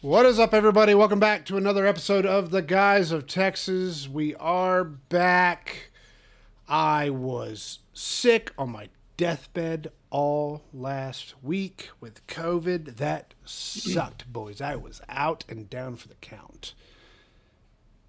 What is up, everybody? Welcome back to another episode of The Guys of Texas. We are back. I was sick on my deathbed all last week with COVID. That sucked, boys. I was out and down for the count.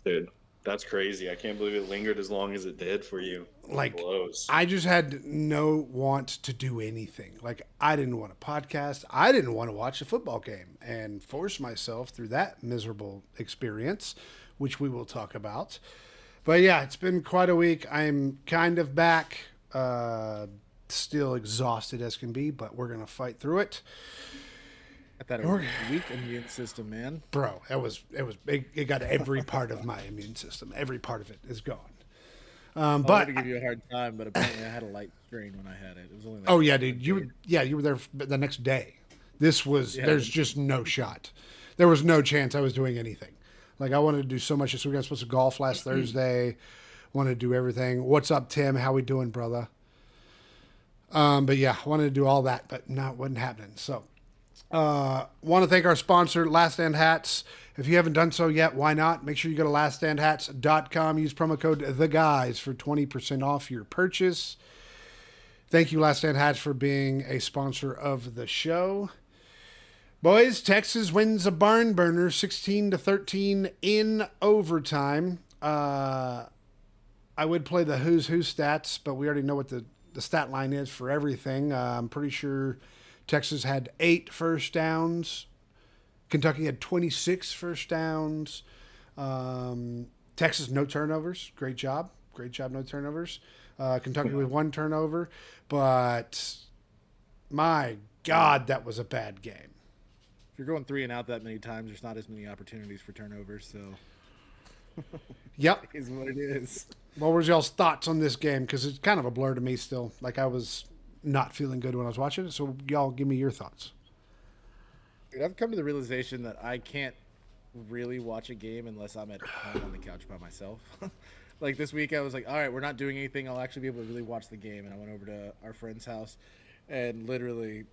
Dude, that's crazy. I can't believe it lingered as long as it did for you. Like, Blows. I just had no want to do anything. Like, I didn't want to podcast. I didn't want to watch a football game and force myself through that miserable experience, which we will talk about. But yeah, it's been quite a week. I'm kind of back, still exhausted as can be, but we're going to fight through it. Got that weak immune system, man. Bro, it got every part of my immune system. Every part of it is gone. But to give you a hard time, but apparently I had a light strain when I had it. It was only like oh yeah, dude, you were there the next day. There's just no shot. There was no chance I was doing anything. Like, I wanted to do so much this week. I was supposed to golf last Thursday. Wanted to do everything. What's up, Tim? How we doing, brother? But yeah, wanted to do all that, but no, it wasn't happening. So, want to thank our sponsor, Last Stand Hats. If you haven't done so yet, why not? Make sure you go to laststandhats.com. Use promo code THEGUYS for 20% off your purchase. Thank you, Last Stand Hats, for being a sponsor of the show. Boys, Texas wins a barn burner 16-13 in overtime. I would play the who's who stats, but we already know what the stat line is for everything. I'm pretty sure Texas had 8 first downs. Kentucky had 26 first downs. Texas, no turnovers. Great job. Great job, no turnovers. Kentucky with 1 turnover. But, my God, that was a bad game. If you're going 3 and out that many times, there's not as many opportunities for turnovers, so Yep. is what it is. What was y'all's thoughts on this game? Because it's kind of a blur to me still. Like, I was not feeling good when I was watching it. So, y'all give me your thoughts. Dude, I've come to the realization that I can't really watch a game unless I'm at home on the couch by myself. Like, this week I was like, all right, we're not doing anything. I'll actually be able to really watch the game. And I went over to our friend's house, and literally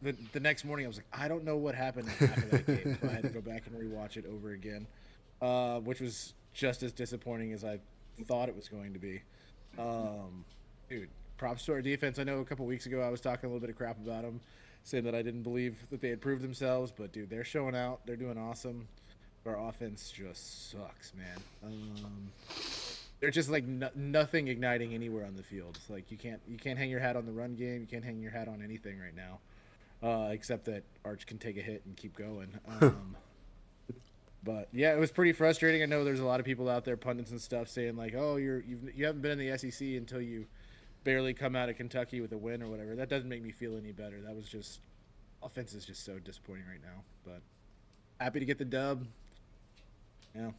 the next morning I was like, I don't know what happened after that game. So I had to go back and rewatch it over again, which was just as disappointing as I thought it was going to be. Dude, props to our defense. I know a couple weeks ago I was talking a little bit of crap about them, saying that I didn't believe that they had proved themselves, but dude, they're showing out. They're doing awesome. Our offense just sucks, man. They're just like nothing igniting anywhere on the field. It's like you can't hang your hat on the run game. You can't hang your hat on anything right now, except that Arch can take a hit and keep going. But yeah, it was pretty frustrating. I know there's a lot of people out there, pundits and stuff, saying like, "Oh, you haven't been in the SEC until you barely come out of Kentucky with a win or whatever." That doesn't make me feel any better. That was just offense is just so disappointing right now. But happy to get the dub. Yeah.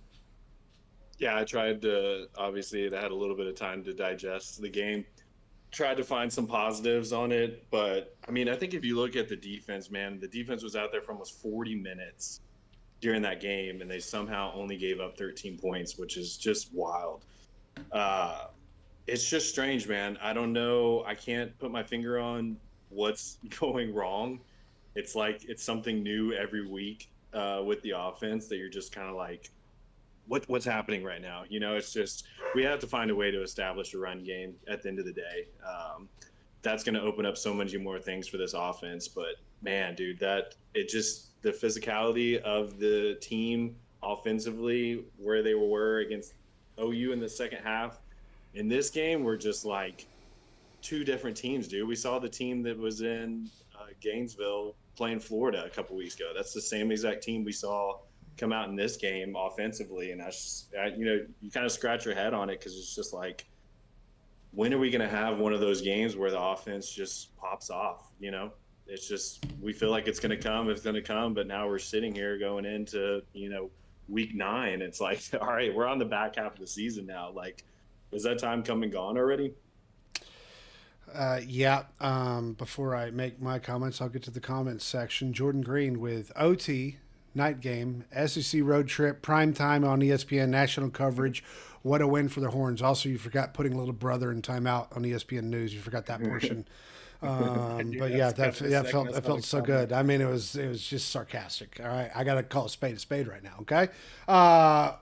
Yeah, I tried to, obviously, I had a little bit of time to digest the game. Tried to find some positives on it. But, I mean, I think if you look at the defense, man, the defense was out there for almost 40 minutes during that game, and they somehow only gave up 13 points, which is just wild. It's just strange, man. I don't know. I can't put my finger on what's going wrong. It's like it's something new every week with the offense that you're just kind of like, what's happening right now? You know, it's just we have to find a way to establish a run game at the end of the day. That's going to open up so many more things for this offense. But, man, dude, the physicality of the team offensively, where they were against OU in the second half, in this game, we're just like two different teams, dude. We saw the team that was in Gainesville playing Florida a couple weeks ago. That's the same exact team we saw come out in this game offensively. And you kind of scratch your head on it because it's just like, when are we going to have one of those games where the offense just pops off? You know, it's just, we feel like it's going to come, but now we're sitting here going into, week 9. It's like, all right, we're on the back half of the season now. Like, is that time come and gone already? Yeah. Before I make my comments, I'll get to the comments section. Jordan Green with OT, night game, SEC road trip, prime time on ESPN, national coverage. What a win for the Horns. Also, you forgot putting little brother in timeout on ESPN News. You forgot that portion. But yeah, that felt so good. I mean, it was just sarcastic. All right, I got to call a spade right now. Okay,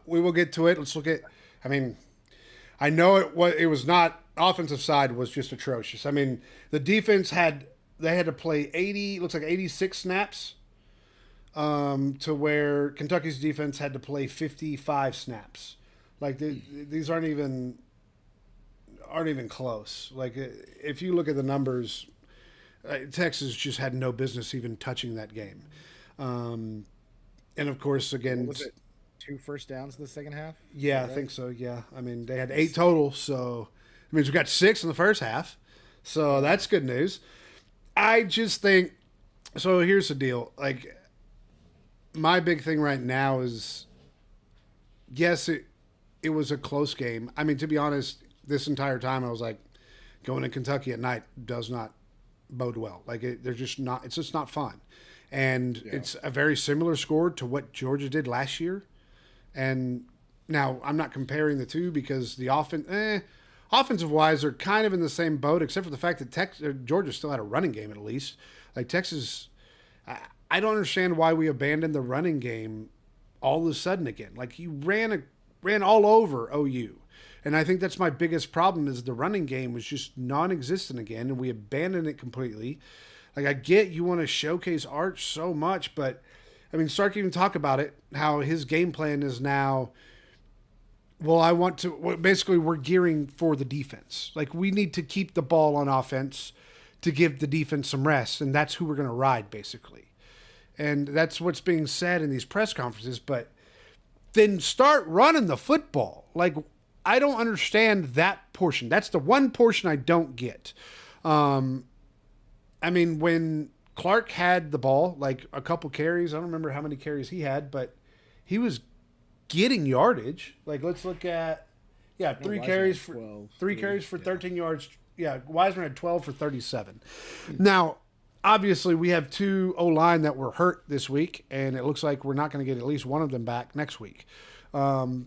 we will get to it. Let's look at. I mean, I know it was not offensive side was just atrocious. I mean, the defense had to play 80. Looks like 86 snaps. To where Kentucky's defense had to play 55 snaps. Like these aren't even close. Like if you look at the numbers, Texas just had no business even touching that game. And of course, again, what was it? 2 first downs in the second half? Yeah, right? I think so. Yeah, I mean they had 8 total, so it means we got 6 in the first half. So that's good news. I just think. So here's the deal. Like my big thing right now is, yes, it was a close game. I mean, to be honest, this entire time I was like, going to Kentucky at night does not bode well. Like they're just not. It's just not fun, and it's a very similar score to what Georgia did last year. And now I'm not comparing the two because the offensive wise, they're kind of in the same boat, except for the fact that Georgia still had a running game at least. Like Texas, I don't understand why we abandoned the running game all of a sudden again. Like you ran all over OU. And I think that's my biggest problem is the running game was just non-existent again, and we abandoned it completely. Like I get you want to showcase Arch so much, but I mean Sark even talk about it, how his game plan is now, well, basically we're gearing for the defense. Like we need to keep the ball on offense to give the defense some rest, and that's who we're going to ride basically. And that's what's being said in these press conferences, but then start running the football. Like I don't understand that portion. That's the one portion I don't get. I mean, when Clark had the ball, like a couple carries, I don't remember how many carries he had, but he was getting yardage. Like, let's look at, 3 carries for 13 yards. Yeah, Wiseman had 12 for 37. Now, obviously, we have 2 O-line that were hurt this week, and it looks like we're not going to get at least one of them back next week. So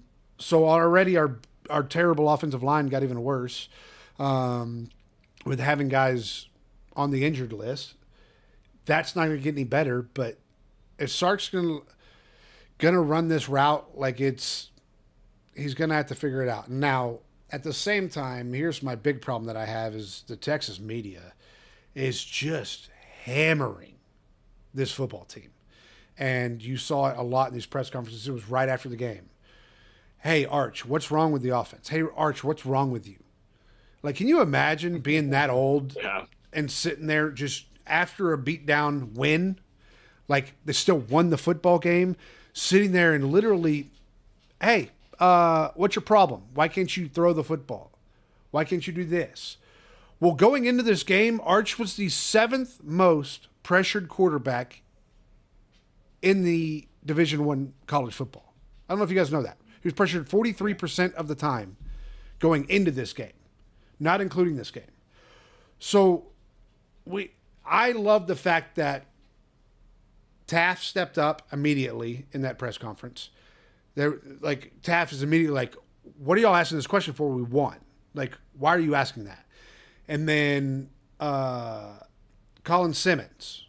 already our terrible offensive line got even worse with having guys on the injured list. That's not going to get any better. But if Sark's gonna run this route, like he's going to have to figure it out. Now, at the same time, here's my big problem that I have is the Texas media is just hammering this football team. And you saw it a lot in these press conferences. It was right after the game. Hey, Arch, what's wrong with the offense? Hey, Arch, what's wrong with you? Like, can you imagine being that old and sitting there just after a beatdown win, like they still won the football game, sitting there and literally, hey, what's your problem? Why can't you throw the football? Why can't you do this? Well, going into this game, Arch was the 7th most pressured quarterback in the Division I college football. I don't know if you guys know that. He was pressured 43% of the time going into this game, not including this game. So I love the fact that Taft stepped up immediately in that press conference. Taft is immediately like, what are y'all asking this question for? We won. Like, why are you asking that? And then Colin Simmons,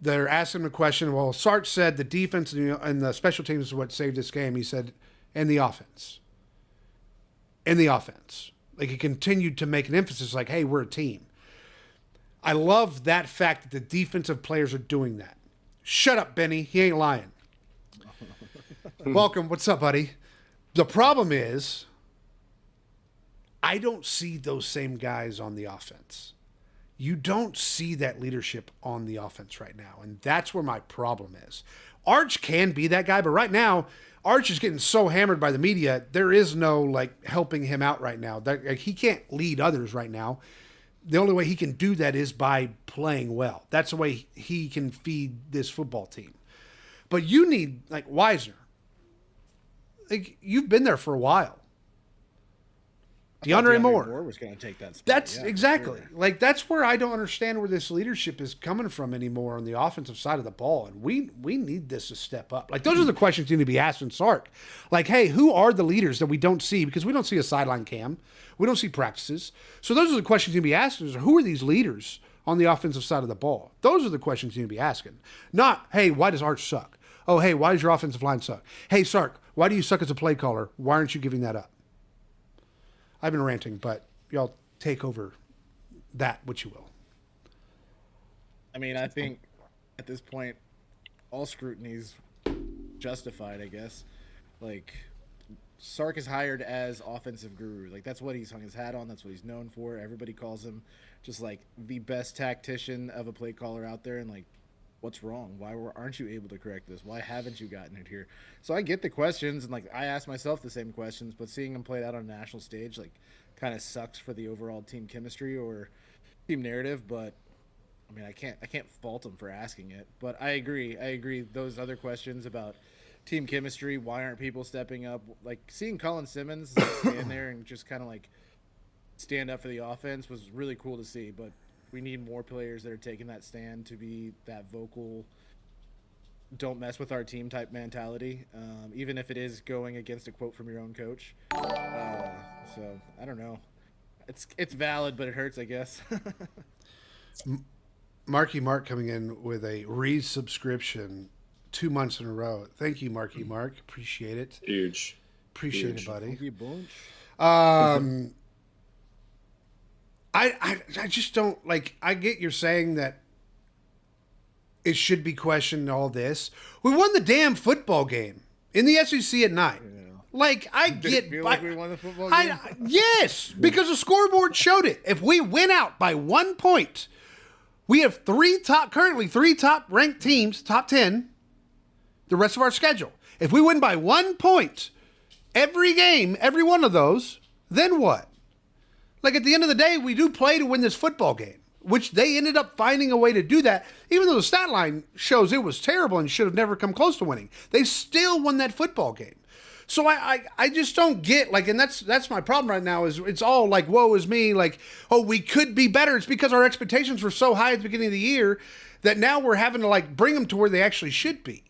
they're asking him a question. Well, Sark said the defense and the special teams is what saved this game. He said, and the offense. And the offense. Like, he continued to make an emphasis like, hey, we're a team. I love that fact that the defensive players are doing that. Shut up, Benny. He ain't lying. Welcome. What's up, buddy? The problem is I don't see those same guys on the offense. You don't see that leadership on the offense right now, and that's where my problem is. Arch can be that guy, but right now, Arch is getting so hammered by the media, there is no, helping him out right now. He can't lead others right now. The only way he can do that is by playing well. That's the way he can feed this football team. But you need, Wisner. You've been there for a while. DeAndre Moore. Moore was going to take that spot. That's yeah, exactly. sure. Like, that's where I don't understand where this leadership is coming from anymore on the offensive side of the ball. And we need this to step up. Like, those are the questions you need to be asking Sark. Like, hey, who are the leaders that we don't see? Because we don't see a sideline cam. We don't see practices. So those are the questions you need to be asking is, who are these leaders on the offensive side of the ball? Those are the questions you need to be asking. Not, hey, why does Arch suck? Oh, hey, why does your offensive line suck? Hey, Sark, why do you suck as a play caller? Why aren't you giving that up? I've been ranting, but y'all take over that, what you will. I mean, I think at this point, all scrutiny is justified, I guess. Like, Sark is hired as offensive guru. Like, that's what he's hung his hat on. That's what he's known for. Everybody calls him just, like, the best tactician of a play caller out there. And, like, what's wrong? Why aren't you able to correct this? Why haven't you gotten it here? So I get the questions, and, like, I ask myself the same questions, but seeing him played out on a national stage, like, kind of sucks for the overall team chemistry or team narrative. But I mean, I can't fault him for asking it. But I agree. Those other questions about team chemistry, why aren't people stepping up? Like, seeing Colin Simmons stand there and just kind of like stand up for the offense was really cool to see. But we need more players that are taking that stand to be that vocal, don't mess with our team type mentality, even if it is going against a quote from your own coach. So I don't know. It's valid, but it hurts, I guess. Marky Mark coming in with a resubscription 2 months in a row. Thank you, Marky Mark. Appreciate it. Huge. Appreciate Huge. it, buddy. Thank you, bunch. I just don't like. I get you're saying that it should be questioned. All this, we won the damn football game in the SEC at night. Yeah. Like, I Did get. it feel like we won the football game? Yes, because the scoreboard showed it. If we win out by 1 point, we have currently three top ranked teams, top 10. The rest of our schedule. If we win by 1 point every game, every one of those, then what? Like, at the end of the day, we do play to win this football game, which they ended up finding a way to do that, even though the stat line shows it was terrible and should have never come close to winning. They still won that football game. So I just don't get, like, and that's my problem right now is it's all like, woe is me, like, oh, we could be better. It's because our expectations were so high at the beginning of the year that now we're having to, like, bring them to where they actually should be.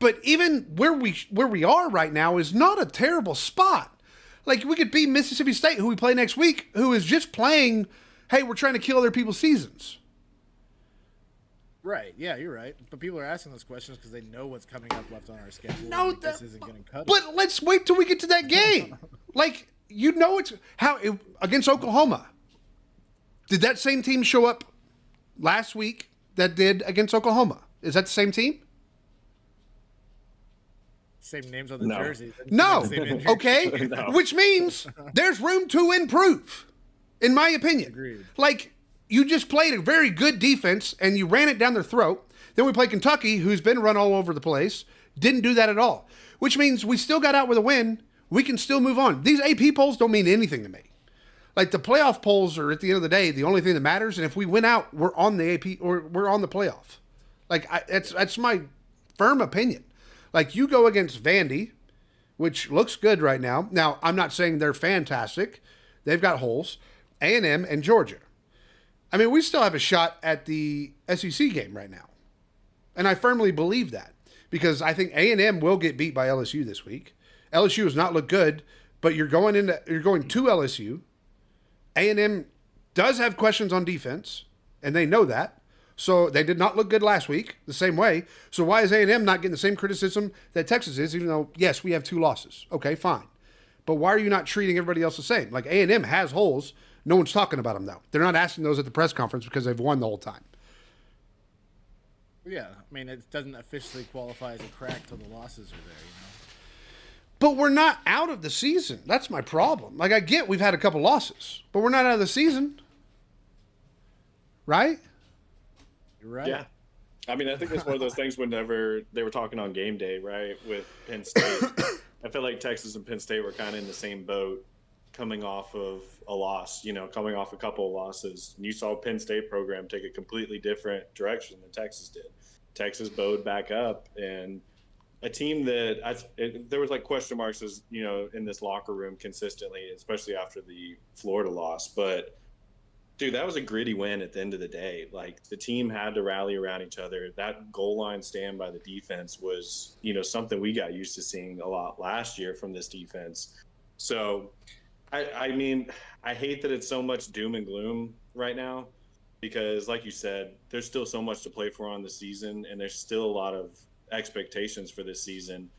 But even where we are right now is not a terrible spot. Like, we could beat Mississippi State, who we play next week, who is just playing, hey, we're trying to kill other people's seasons. Right. Yeah, you're right. But people are asking those questions because they know what's coming up left on our schedule. No, Like, this isn't going to cut it. But let's wait till we get to that game. Like, you know, against Oklahoma. Did that same team show up last week that did against Oklahoma? Is that the same team? Same names on the No. jersey. No. Same injury. Okay. No. Which means there's room to improve, in my opinion. Agreed. Like, you just played a very good defense and you ran it down their throat. Then we played Kentucky, who's been run all over the place. Didn't do that at all. Which means we still got out with a win. We can still move on. These AP polls don't mean anything to me. Like, the playoff polls are, at the end of the day, the only thing that matters. And if we win out, we're on the AP or we're on the playoff. Like, that's my firm opinion. Like, you go against Vandy, which looks good right now. Now, I'm not saying they're fantastic. They've got holes. A&M and Georgia. I mean, we still have a shot at the SEC game right now. And I firmly believe that because I think A&M will get beat by LSU this week. LSU has not looked good, but you're going to LSU. A&M does have questions on defense, and they know that. So they did not look good last week the same way. So why is A&M not getting the same criticism that Texas is, even though, yes, we have 2 losses? Okay, fine. But why are you not treating everybody else the same? Like, A&M has holes. No one's talking about them, though. They're not asking those at the press conference because they've won the whole time. Yeah, I mean, it doesn't officially qualify as a crack till the losses are there, you know? But we're not out of the season. That's my problem. Like, I get we've had a couple losses, but we're not out of the season. Right? You're right. Yeah. I mean, I think it's one of those things whenever they were talking on game day, right, with Penn State. I feel like Texas and Penn State were kind of in the same boat coming off of a loss, coming off a couple of losses. And you saw Penn State program take a completely different direction than Texas did. Texas bowed back up and a team that there was like question marks as in this locker room consistently, especially after the Florida loss. But dude, that was a gritty win at the end of the day. Like the team had to rally around each other. That goal line stand by the defense was something we got used to seeing a lot last year from this defense. So I mean, I hate that it's so much doom and gloom right now because, like you said, there's still so much to play for on the season, and there's still a lot of expectations for this season.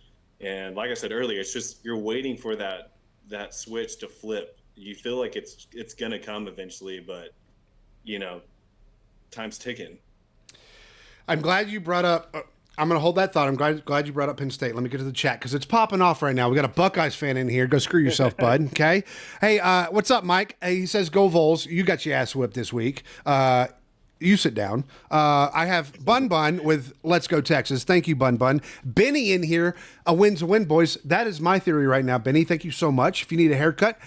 And like I said earlier, it's just you're waiting for that switch to flip. You feel like it's gonna come eventually, but time's ticking. I'm glad you brought up. I'm going to hold that thought. I'm glad you brought up Penn State. Let me get to the chat because it's popping off right now. We got a Buckeyes fan in here. Go screw yourself, bud. Okay. Hey, what's up, Mike? Hey, he says, "Go Vols." You got your ass whipped this week. You sit down. I have Bun Bun with "Let's Go Texas." Thank you, Bun Bun. Benny in here. A win's a win, boys. That is my theory right now, Benny. Thank you so much. If you need a haircut,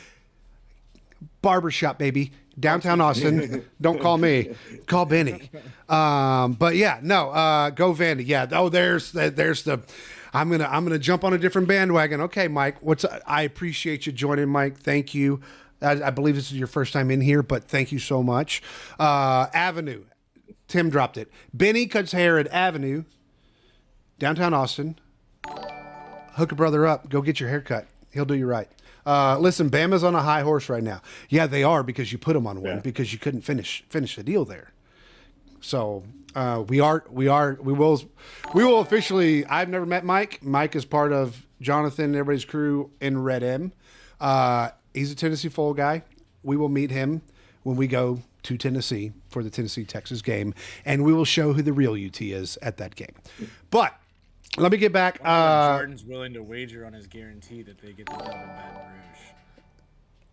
barbershop, baby. Downtown Austin. Don't call me. Call Benny. But yeah, no. Go Vandy. Yeah. Oh, there's the. I'm gonna jump on a different bandwagon. Okay, Mike. I appreciate you joining, Mike. Thank you. I believe this is your first time in here, but thank you so much. Avenue. Tim dropped it. Benny cuts hair at Avenue. Downtown Austin. Hook a brother up. Go get your haircut. He'll do you right. Listen, Bama's on a high horse right now. Yeah, they are because you put them on one because you couldn't finish the deal there. So we will officially. I've never met Mike. Mike is part of Jonathan and everybody's crew in Red M. He's a Tennessee Full guy. We will meet him when we go to Tennessee for the Tennessee-Texas game, and we will show who the real UT is at that game. But let me get back. Jordan's willing to wager on his guarantee that they get the dub in Baton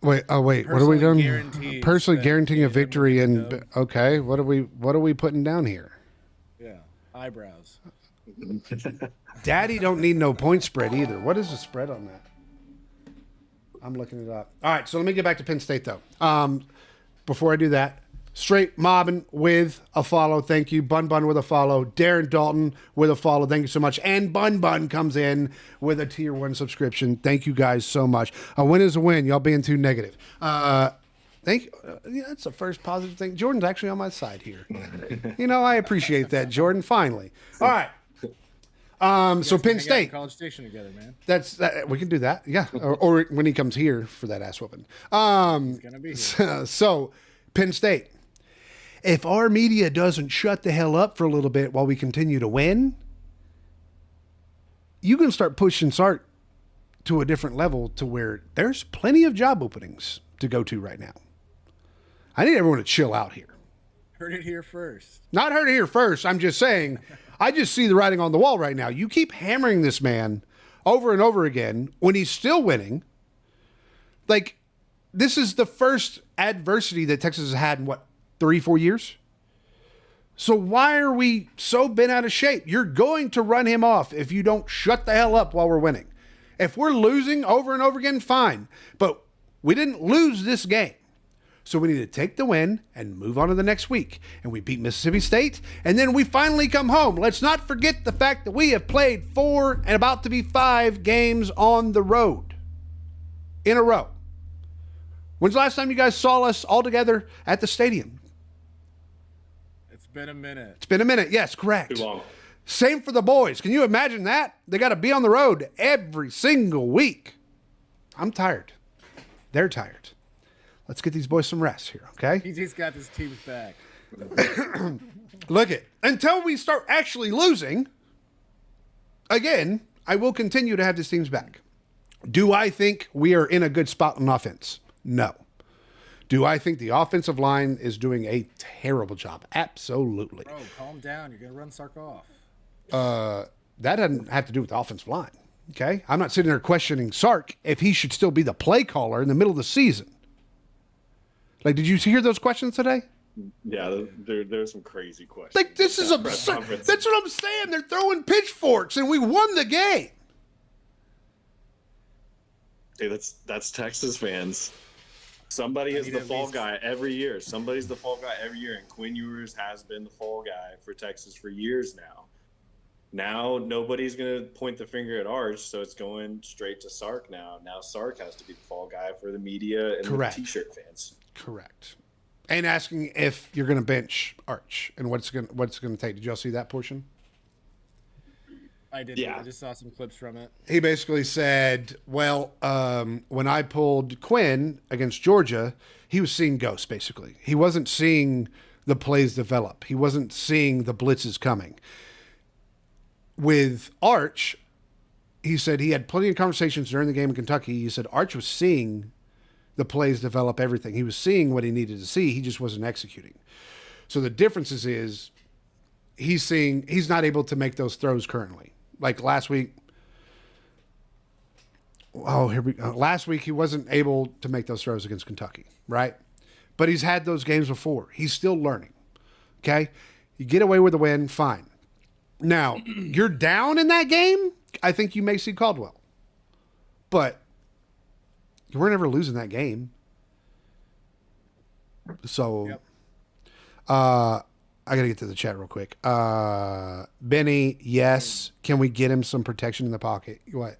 Rouge. Wait. What are we doing? Personally guaranteeing a victory and okay. What are we putting down here? Yeah, eyebrows. Daddy don't need no point spread either. What is the spread on that? I'm looking it up. All right, so let me get back to Penn State though. Before I do that, Straight Mobbin with a follow. Thank you. Bun Bun with a follow. Darren Dalton with a follow. Thank you so much. And Bun Bun comes in with a tier 1 subscription. Thank you guys so much. A win is a win. Y'all being too negative. Thank you. Yeah, that's the first positive thing. Jordan's actually on my side here. I appreciate that, Jordan. Finally. All right. So Penn State. College Station together, man. We can do that. Yeah. Or when he comes here for that ass whooping. He's gonna be here. So Penn State. If our media doesn't shut the hell up for a little bit while we continue to win, you can start pushing Sark to a different level to where there's plenty of job openings to go to right now. I need everyone to chill out here. Heard it here first. Not heard it here first. I'm just saying, I just see the writing on the wall right now. You keep hammering this man over and over again when he's still winning. Like, this is the first adversity that Texas has had in, 3-4 years? So why are we so bent out of shape? You're going to run him off if you don't shut the hell up while we're winning. If we're losing over and over again, fine. But we didn't lose this game. So we need to take the win and move on to the next week. And we beat Mississippi State, and then we finally come home. Let's not forget the fact that we have played 4 and about to be 5 games on the road in a row. When's the last time you guys saw us all together at the stadium? It's been a minute. It's been a minute. Yes, correct. Too long. Same for the boys. Can you imagine that? They got to be on the road every single week. I'm tired. They're tired. Let's get these boys some rest here, okay? He's got his team's back. Look it. Until we start actually losing, again, I will continue to have this team's back. Do I think we are in a good spot on offense? No. Do I think the offensive line is doing a terrible job? Absolutely. Bro, calm down. You're going to run Sark off. That doesn't have to do with the offensive line, okay? I'm not sitting there questioning Sark if he should still be the play caller in the middle of the season. Like, did you hear those questions today? Yeah, there's some crazy questions. Like, this is absurd. That's what I'm saying. They're throwing pitchforks, and we won the game. Dude, that's Texas fans. Somebody is the fall guy every year. Somebody's the fall guy every year, and Quinn Ewers has been the fall guy for Texas for years now. Now nobody's going to point the finger at Arch, so it's going straight to Sark now. Now Sark has to be the fall guy for the media and Correct. the T-shirt fans. Correct. And asking if you're going to bench Arch and what's going to take. Did y'all see that portion? I did. Yeah. I just saw some clips from it. He basically said, well, when I pulled Quinn against Georgia, he was seeing ghosts, basically. He wasn't seeing the plays develop. He wasn't seeing the blitzes coming. With Arch, he said he had plenty of conversations during the game in Kentucky. He said Arch was seeing the plays develop, everything. He was seeing what he needed to see. He just wasn't executing. So the difference is he's not able to make those throws currently. Like last week. Oh, here we go. Last week he wasn't able to make those throws against Kentucky, right? But he's had those games before. He's still learning. Okay? You get away with a win, fine. Now, you're down in that game, I think you may see Caldwell. But you were never losing that game. So Yep. I got to get to the chat real quick. Benny, yes. Can we get him some protection in the pocket? What?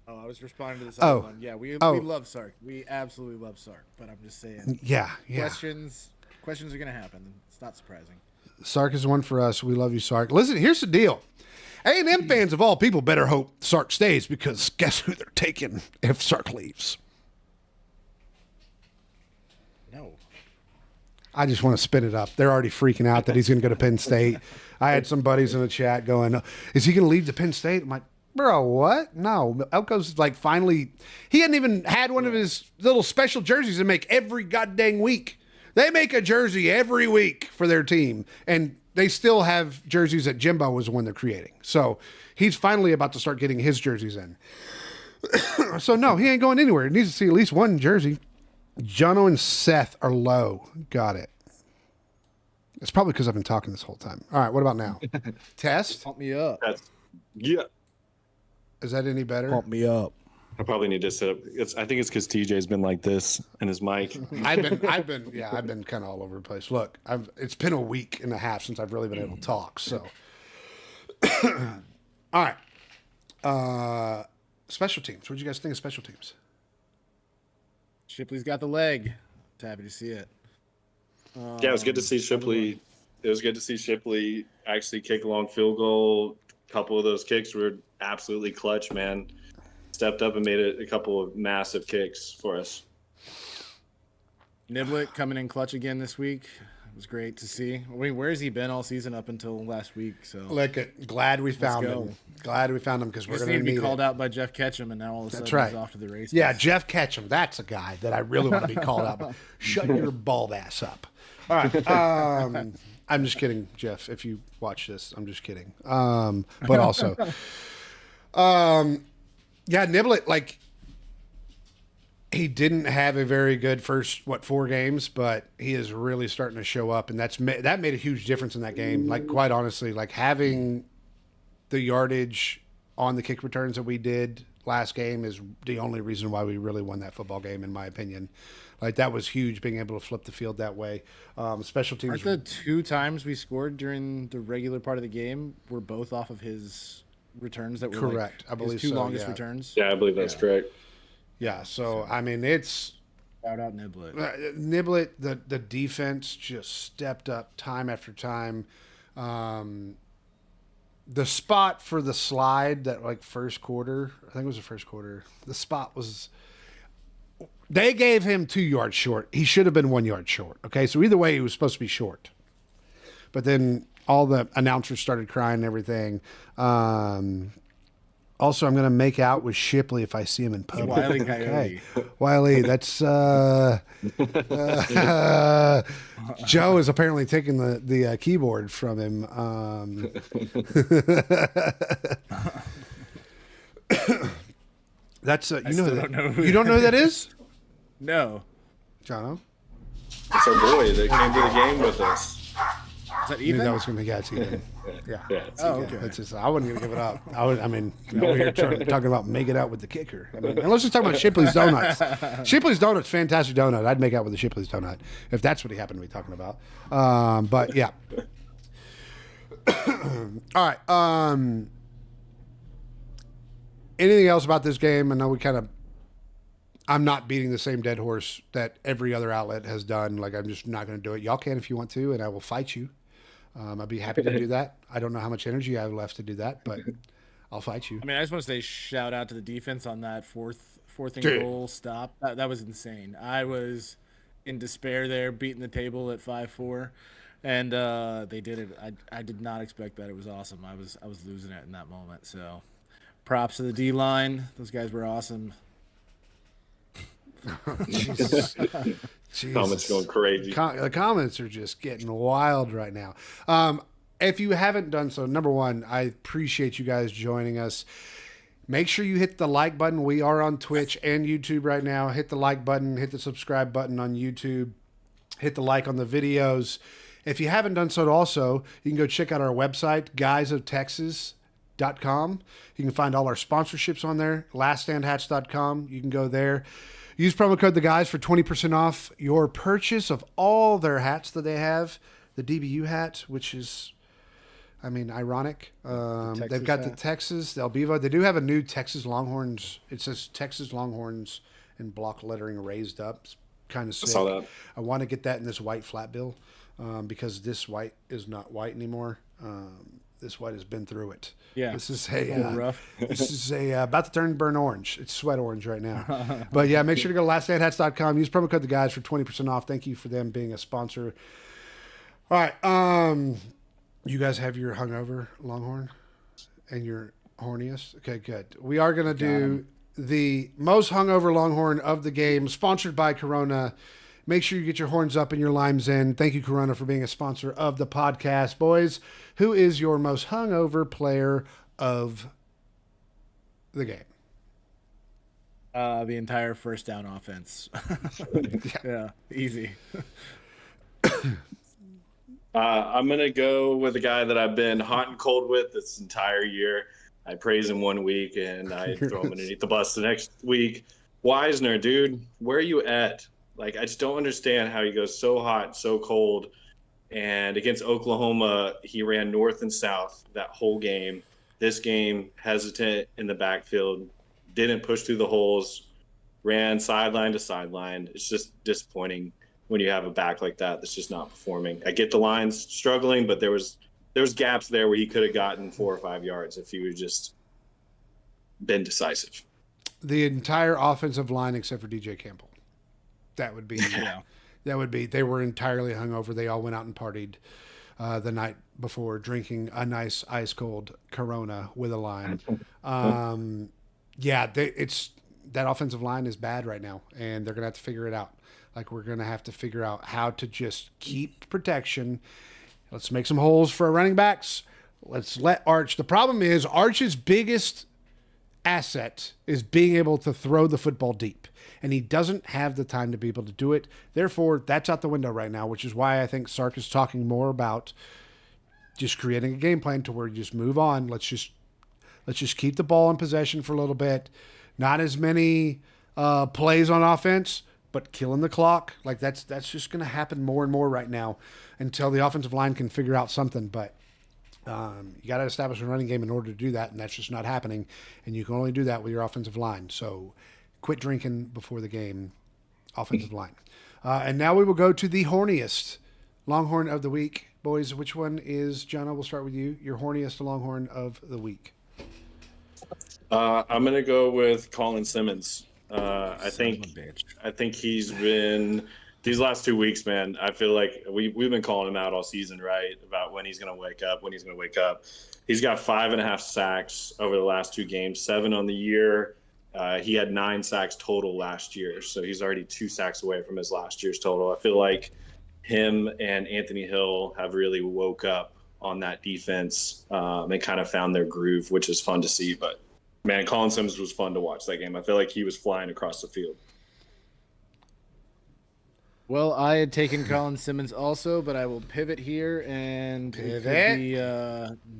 Oh, I was responding to this Oh. other one. Yeah, we Oh. love Sark. We absolutely love Sark. But I'm just saying, Yeah, yeah. questions are gonna happen. It's not surprising. Sark is one for us. We love you, Sark. Listen, here's the deal. A&M fans of all people better hope Sark stays because guess who they're taking if Sark leaves? No. I just want to spin it up. They're already freaking out that he's going to go to Penn State. I had some buddies in the chat going, is he going to leave to Penn State? I'm like, bro, what? No. Elko's like finally, he hadn't even had one of his little special jerseys to make every goddamn week. They make a jersey every week for their team. And they still have jerseys that Jimbo was the one they're creating. So he's finally about to start getting his jerseys in. So no, he ain't going anywhere. He needs to see at least one jersey. Jono and Seth are low. Got it. It's probably because I've been talking this whole time. All right, what about now? Test? Pump me up. Yeah. Is that any better? Pump me up. I probably need to set up. I think it's because TJ's been like this and his mic. I've been kind of all over the place. Look, it's been a week and a half since I've really been able to talk. So, all right. Special teams. What did you guys think of special teams? Shipley's got the leg. Happy to see it. Yeah, it was good to see Shipley. It was good to see Shipley actually kick a long field goal. A couple of those kicks were absolutely clutch, man. Stepped up and made a couple of massive kicks for us. Niblett coming in clutch again this week. It was great to see. I mean, where has he been all season up until last week? So Glad we found go. him. Glad we found him because we're just going need to to be need called it. out by Jeff Ketchum, and now all of a sudden That's right. he's off to the races. Yeah, Jeff Ketchum. That's a guy that I really want to be called out. But shut your bald ass up. All right. I'm just kidding, Jeff. If you watch this, I'm just kidding. But also, yeah, Niblett, like, he didn't have a very good first 4 games, but he is really starting to show up, and that made a huge difference in that game. Like, quite honestly, like having the yardage on the kick returns that we did last game is the only reason why we really won that football game, in my opinion. Like, that was huge, being able to flip the field that way. Special teams. Aren't the 2 times we scored during the regular part of the game were both off of his returns that were Correct. Like I believe his 2 so, longest yeah. returns? Yeah, I believe that's correct. Yeah, so, I mean, it's Shout out Niblett. Niblett, the defense just stepped up time after time. The spot for the slide, that like first quarter, I think it was the first quarter, the spot was, they gave him 2 yards short. He should have been 1 yard short. Okay, so either way, he was supposed to be short. But then all the announcers started crying and everything. Also, I'm going to make out with Shipley if I see him in public. Wile E. Coyote. Wiley, that's Joe is apparently taking the keyboard from him. That's you know still that don't know who you don't know who that is, No. Jono. It's our boy that came to the game with us. Is that I knew even? that was going to be it's Ethan. Yeah. Yeah, it's Oh, okay. okay. It's just, I wasn't going to give it up. I mean, over here talking about make it out with the kicker. I mean, and let's just talk about Shipley's Donuts. Shipley's Donuts, fantastic donut. I'd make out with the Shipley's Donut if that's what he happened to be talking about. But yeah. All right. Anything else about this game? I know I'm not beating the same dead horse that every other outlet has done. Like, I'm just not going to do it. Y'all can if you want to, and I will fight you. I'd be happy to do that. I don't know how much energy I have left to do that, but I'll fight you. I mean, I just want to say shout out to the defense on that fourth and Dude. goal stop. That was insane. I was in despair there, beating the table at 5-4, and they did it. I did not expect that. It was awesome. I was losing it in that moment. So, props to the D line. Those guys were awesome. Jesus. Comments going crazy. The comments are just getting wild right now. If you haven't done so, number one, I appreciate you guys joining us. Make sure you hit the like button. We are on Twitch and YouTube right now. Hit the like button, hit the subscribe button on YouTube, hit the like on the videos. If you haven't done so also, you can go check out our website, guysoftexas.com. You can find all our sponsorships on there, laststandhats.com. You can go there. Use promo code TheGuys for 20% off your purchase of all their hats that they have. The DBU hat, which is, I mean, ironic. They've got the Texas, the El Vivo. They do have a new Texas Longhorns. It says Texas Longhorns in block lettering raised up. It's kind of sick. I saw that. I want to get that in this white flat bill because this white is not white anymore. This white has been through it. Yeah, this is a little rough. This is about to turn burnt orange. It's sweat orange right now. But yeah, make sure to go to laststandhats.com. Use promo code TheGuys for 20% off. Thank you for them being a sponsor. All right. You guys have your hungover Longhorn and your horniest? Okay, good. We are going to do the most hungover Longhorn of the game, sponsored by Corona. Make sure you get your horns up and your limes in. Thank you, Corona, for being a sponsor of the podcast. Boys, who is your most hungover player of the game? The entire first down offense. Yeah, easy. I'm going to go with a guy that I've been hot and cold with this entire year. I praise him one week and I throw him underneath the bus the next week. Wisner, dude, where are you at? Like, I just don't understand how he goes so hot, so cold. And against Oklahoma, he ran north and south that whole game. This game, hesitant in the backfield, didn't push through the holes, ran sideline to sideline. It's just disappointing when you have a back like that that's just not performing. I get the lines struggling, but there was gaps there where he could have gotten 4 or 5 yards if he would just been decisive. The entire offensive line except for DJ Campbell. That would be they were entirely hungover. They all went out and partied the night before, drinking a nice ice cold Corona with a lime. That offensive line is bad right now, and they're gonna have to figure it out. Like, we're gonna have to figure out how to just keep protection. Let's make some holes for our running backs. Let's let Arch. The problem is Arch's biggest asset is being able to throw the football deep. And he doesn't have the time to be able to do it. Therefore, that's out the window right now, which is why I think Sark is talking more about just creating a game plan to where you just move on. Let's just keep the ball in possession for a little bit. Not as many plays on offense, but killing the clock. Like, that's just going to happen more and more right now until the offensive line can figure out something. But you got to establish a running game in order to do that, and that's just not happening. And you can only do that with your offensive line. So quit drinking before the game, offensive line. And now we will go to the horniest Longhorn of the week. Boys, which one is, Jonah, we'll start with you, your horniest Longhorn of the week? I'm going to go with Colin Simmons. I think he's been these last 2 weeks, man. I feel like we've been calling him out all season, right? About when he's going to wake up, He's got 5.5 sacks over the last 2 games, 7 on the year. He had 9 sacks total last year, so he's already 2 sacks away from his last year's total. I feel like him and Anthony Hill have really woke up on that defense and kind of found their groove, which is fun to see. But, man, Colin Simmons was fun to watch that game. I feel like he was flying across the field. Well, I had taken Colin Simmons also, but I will pivot here, and it could be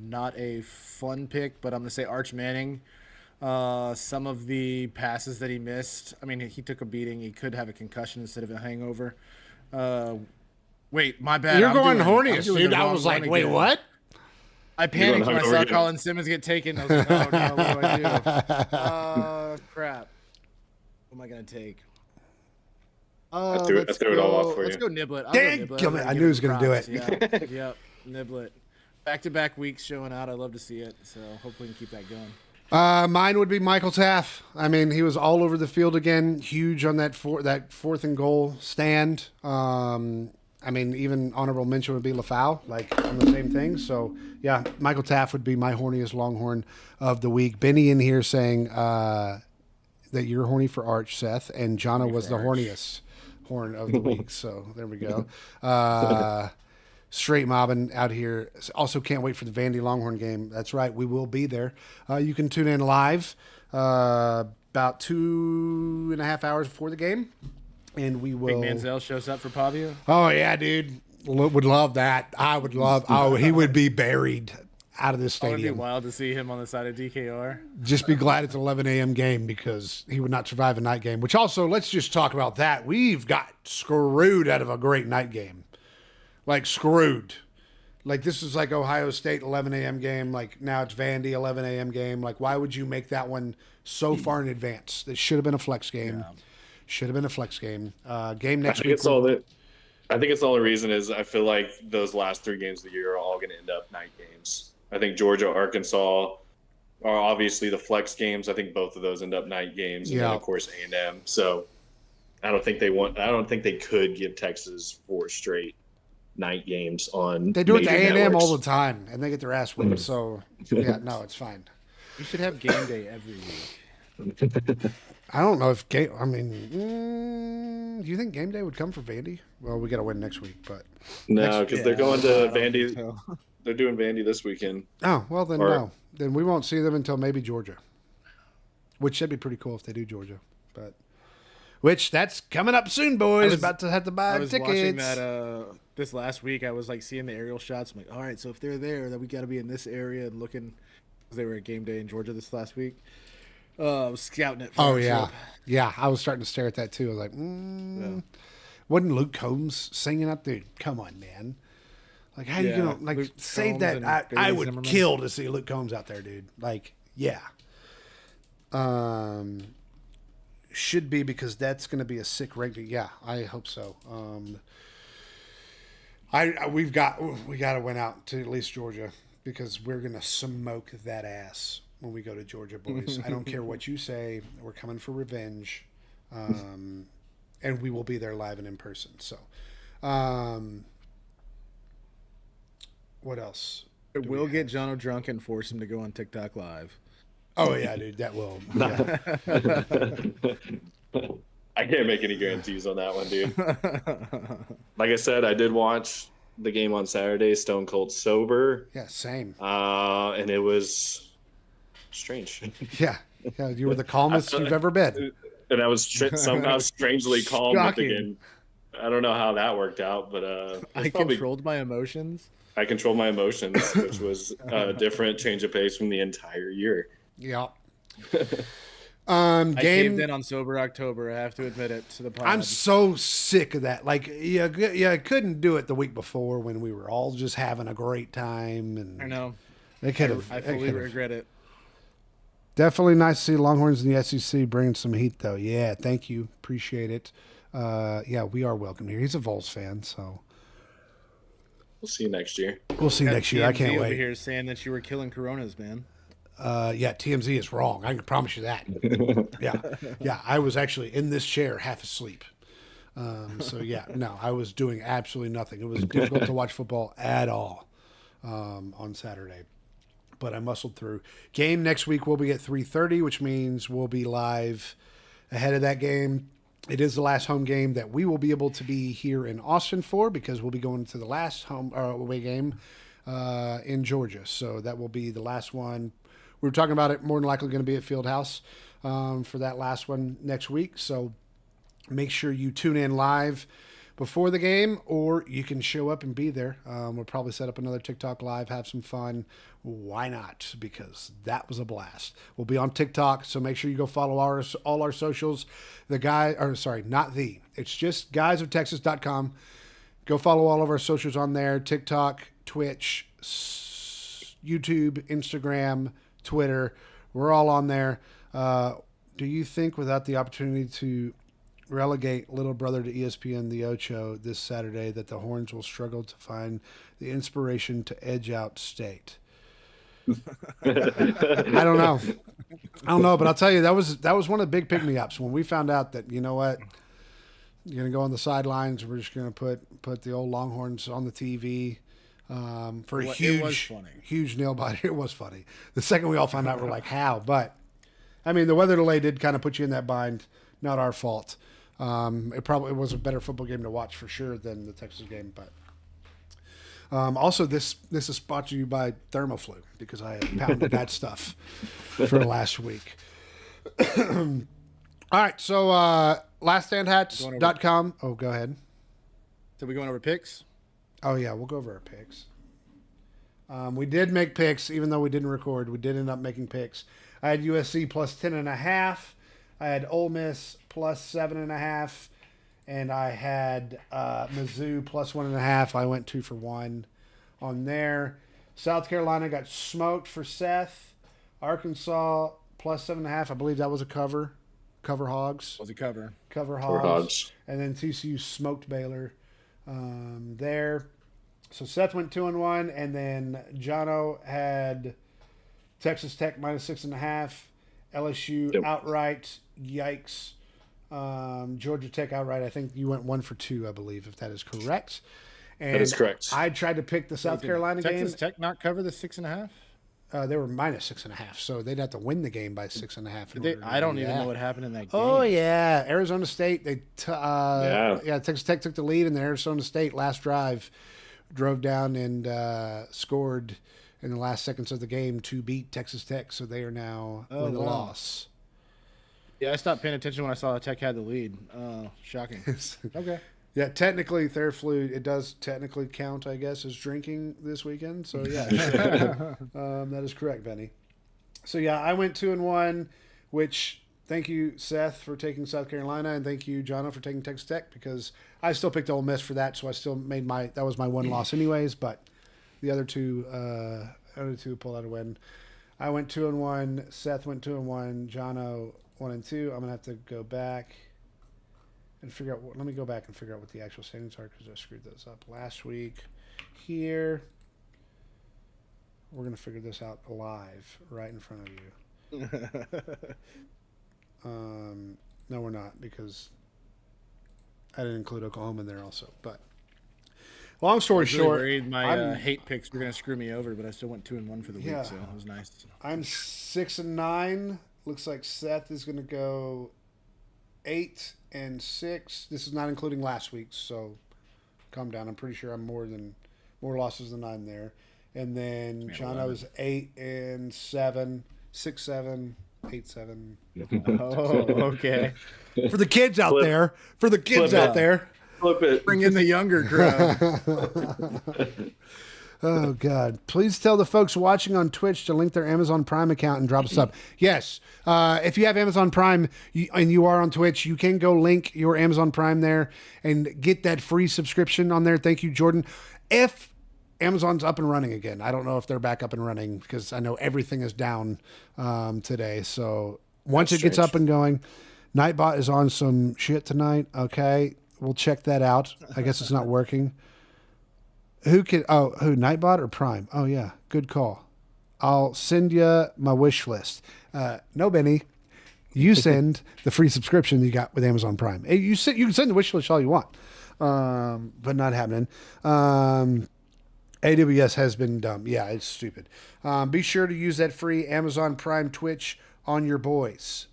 not a fun pick, but I'm going to say Arch Manning. Some of the passes that he missed, I mean, he took a beating. He could have a concussion instead of a hangover. Wait, my bad. You're going horniest, dude. I was like, wait, what? I You're going panicked when I hungover saw again. Colin Simmons get taken. I was like, oh no, what do I do? Crap. What am I gonna take? I threw it all off for Let's you. go Niblet. I'll Dang go Niblet. gummit, I knew he was gonna do it. Yeah, yep, Niblet. Back-to-back weeks showing out. I love to see it. So hopefully we can keep that going. Mine would be Michael Taff. I mean, he was all over the field again, huge on that fourth and goal stand. I mean, even honorable mention would be LaFau, like on the same thing. So, yeah, Michael Taff would be my horniest Longhorn of the week. Benny in here saying that you're horny for Arch, Seth, and Jonna was the horniest horn of the week. So there we go. Straight mobbing out here. Also can't wait for the Vandy Longhorn game. That's right. We will be there. You can tune in live about 2.5 hours before the game. And we will. Big Manziel shows up for Pavia. Oh, yeah, dude. Would love that. I would love. Oh, he would be buried out of this It would be stadium. wild to see him on the side of DKR. Just be glad it's an 11 a.m. game because he would not survive a night game. Which also, let's just talk about that. We've got screwed out of a great night game. Like, screwed. Like, this is like Ohio State 11 a.m. game. Like, now it's Vandy 11 a.m. game. Like, why would you make that one so far in advance? It should have been a flex game. Yeah. Should have been a flex game. Game next I think week. it's all that. I think it's the only reason is I feel like those last 3 games of the year are all going to end up night games. I think Georgia, Arkansas are obviously the flex games. I think both of those end up night games, and then Yeah. of course A&M. So I don't think they could give Texas 4 straight night games on. They do it to major A&M networks. all the time, and they get their ass whipped. So, yeah, no, it's fine. You should have game day every week. I don't know if game. I mean, do you think game day would come for Vandy? Well, we got to win next week, but No, because they're going I to don't think Vandy. so. They're doing Vandy this weekend. oh well, then Or- no, then we won't see them until maybe Georgia, which should be pretty cool if they do Georgia. But which that's coming up soon, boys. About to have to buy I was watching tickets. that this last week. I was like seeing the aerial shots. I'm like, all right, so if they're there, then we got to be in this area and looking. Because they were at game day in Georgia this last week. I was scouting it. For Oh our yeah, trip. yeah. I was starting to stare at that too. I was like, wasn't Luke Combs singing up there? Come on, man. Like, how you Yeah, gonna like Luke save Combs that? and I Bailey would Zimmerman. kill to see Luke Combs out there, dude. Like, yeah. Should be because that's going to be a sick ranking. Yeah, I hope so. We got to win out to at least Georgia because we're going to smoke that ass when we go to Georgia, boys. I don't care what you say. We're coming for revenge, and we will be there live and in person. So, what else? We'll get Jono drunk and force him to go on TikTok live. Oh yeah, dude, that will. Yeah. I can't make any guarantees on that one, dude. Like I said, I did watch the game on Saturday, Stone Cold sober, Yeah, same. and it was strange. Yeah, yeah, you were the calmest you've ever been. And I was somehow strangely calm with the Shocking. game. I don't know how that worked out, but I controlled my emotions. I controlled my emotions, which was a different change of pace from the entire year. Yeah. I caved Game. in on sober October. I have to admit it to the pod. I'm so sick of that. Like, yeah, I couldn't do it the week before when we were all just having a great time, and I know. they could have. I fully regret it. Definitely nice to see Longhorns in the SEC bringing some heat, though. Yeah, thank you, appreciate it. Yeah, we are welcome here. He's a Vols fan, so We'll see you next year. we'll see next year. I TMZ can't over wait. here saying that you were killing Coronas, man. Yeah, TMZ is wrong. I can promise you that. Yeah, I was actually in this chair half asleep. So yeah, no, I was doing absolutely nothing. It was difficult to watch football at all on Saturday, but I muscled through. Game next week will be at 3:30, which means we'll be live ahead of that game. It is the last home game that we will be able to be here in Austin for because we'll be going to the last home away game in Georgia. So that will be the last one. We were talking about it more than likely going to be at Fieldhouse for that last one next week. So make sure you tune in live before the game, or you can show up and be there. We'll probably set up another TikTok live, have some fun. Why not? Because that was a blast. We'll be on TikTok, so make sure you go follow all our socials. It's just guysoftexas.com. Go follow all of our socials on there: TikTok, Twitch, YouTube, Instagram, Twitter. We're all on there. Do you think without the opportunity to relegate Little Brother to ESPN The Ocho this Saturday that the Horns will struggle to find the inspiration to edge out State? I don't know. But I'll tell you, that was one of the big pick-me-ups when we found out that, you know what, you're going to go on the sidelines. We're just going to put the old Longhorns on the TV for a huge nail biter. It was funny. The second we all found out, we're like, how? But, I mean, the weather delay did kind of put you in that bind. Not our fault. It was a better football game to watch for sure than the Texas game. But also, this is brought to you by Thermoflu because I pounded that stuff for last week. All right, so laststandhats.com. Oh, go ahead. So we going over picks? Oh, yeah, we'll go over our picks. We did make picks, even though we didn't record. We did end up making picks. I had USC plus 10.5. I had Ole Miss plus 7.5. And I had Mizzou plus 1.5. I went 2 for 1 on there. South Carolina got smoked for Seth. Arkansas plus 7.5. I believe that was a cover. Cover Hogs. Was a cover. Cover Hogs. And then TCU smoked Baylor there. So Seth went 2-1, and then Jono had Texas Tech minus 6.5, LSU outright. Yikes. Georgia Tech outright. I think you went 1 for 2, I believe, if that is correct. And that is correct. I tried to pick the South Carolina game. Texas Tech not cover the 6.5? They were minus 6.5, so they'd have to win the game by 6.5. I don't even know what happened in that game. Oh yeah, Arizona State. Texas Tech took the lead, and then Arizona State last drive drove down and scored in the last seconds of the game to beat Texas Tech. So they are now with a loss. Yeah, I stopped paying attention when I saw Tech had the lead. Shocking. Okay. Yeah, technically, Theraflu, it does technically count, I guess, as drinking this weekend. So, yeah, that is correct, Benny. So, yeah, I went 2-1, which thank you, Seth, for taking South Carolina, and thank you, Jono, for taking Texas Tech, because I still picked Ole Miss for that, so I still made that was my one loss anyways, but the other two pulled out a win. I went 2-1, Seth went 2-1, Jono 1-2. I'm going to have to go back and figure out. Let me go back and figure out what the actual standings are because I screwed those up last week. Here, we're gonna figure this out live right in front of you. No, we're not because I didn't include Oklahoma in there also. But long story short, worried my hate picks were gonna screw me over, but I still went 2-1 for the week, so it was nice. I'm 6-9. Looks like Seth is gonna go 8-6. This is not including last week's, so calm down. I'm pretty sure I'm more losses than I'm there. And then Jono's 8-7, 6-7, 8-7. Oh, okay. For the kids out there. For the kids out there. Flip it. Bring in the younger crowd. Oh, God. Please tell the folks watching on Twitch to link their Amazon Prime account and drop a sub. Yes. If you have Amazon Prime and you are on Twitch, you can go link your Amazon Prime there and get that free subscription on there. Thank you, Jordan. If Amazon's up and running again, I don't know if they're back up and running because I know everything is down today. So once it gets up and going, Nightbot is on some shit tonight. Okay. We'll check that out. I guess it's not working. Who Nightbot or Prime? Oh yeah, good call. I'll send you my wish list. No, Benny, you send the free subscription that you got with Amazon Prime. You can send the wish list all you want, but not happening. AWS has been dumb. Yeah, it's stupid. Be sure to use that free Amazon Prime Twitch on your boys.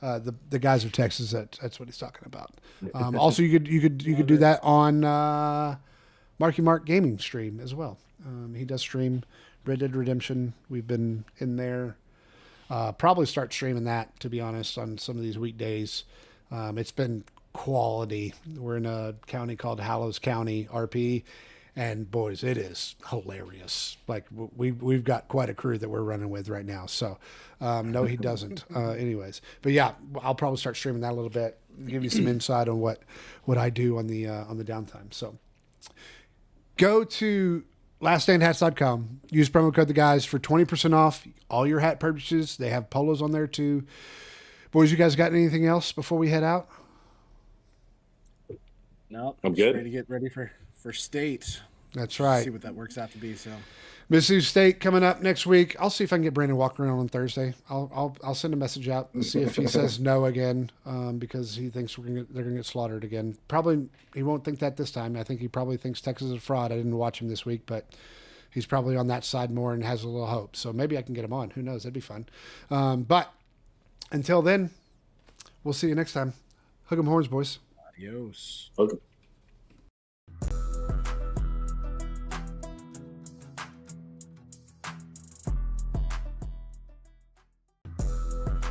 The guys of Texas. That's what he's talking about. Also, you could do that on. Marky Mark gaming stream as well. He does stream Red Dead Redemption. We've been in there. Probably start streaming that, to be honest, on some of these weekdays. It's been quality. We're in a county called Hallows County, RP, and boys, it is hilarious. Like we've got quite a crew that we're running with right now. So no, he doesn't. Anyways, but yeah, I'll probably start streaming that a little bit. Give you some insight on what I do on the downtime. So. Go to laststandhats.com. Use promo code the guys for 20% off all your hat purchases. They have polos on there too. Boys, you guys got anything else before we head out? No, I'm good. Ready to get ready for state. That's right. See what that works out to be. So Mississippi State coming up next week. I'll see if I can get Brandon Walker on Thursday. I'll send a message out and see if he says no again, because he thinks they're gonna get slaughtered again. Probably he won't think that this time. I think he probably thinks Texas is a fraud. I didn't watch him this week, but he's probably on that side more and has a little hope. So maybe I can get him on. Who knows? That'd be fun. But until then, we'll see you next time. Hug 'em horns, boys. adios. Okay.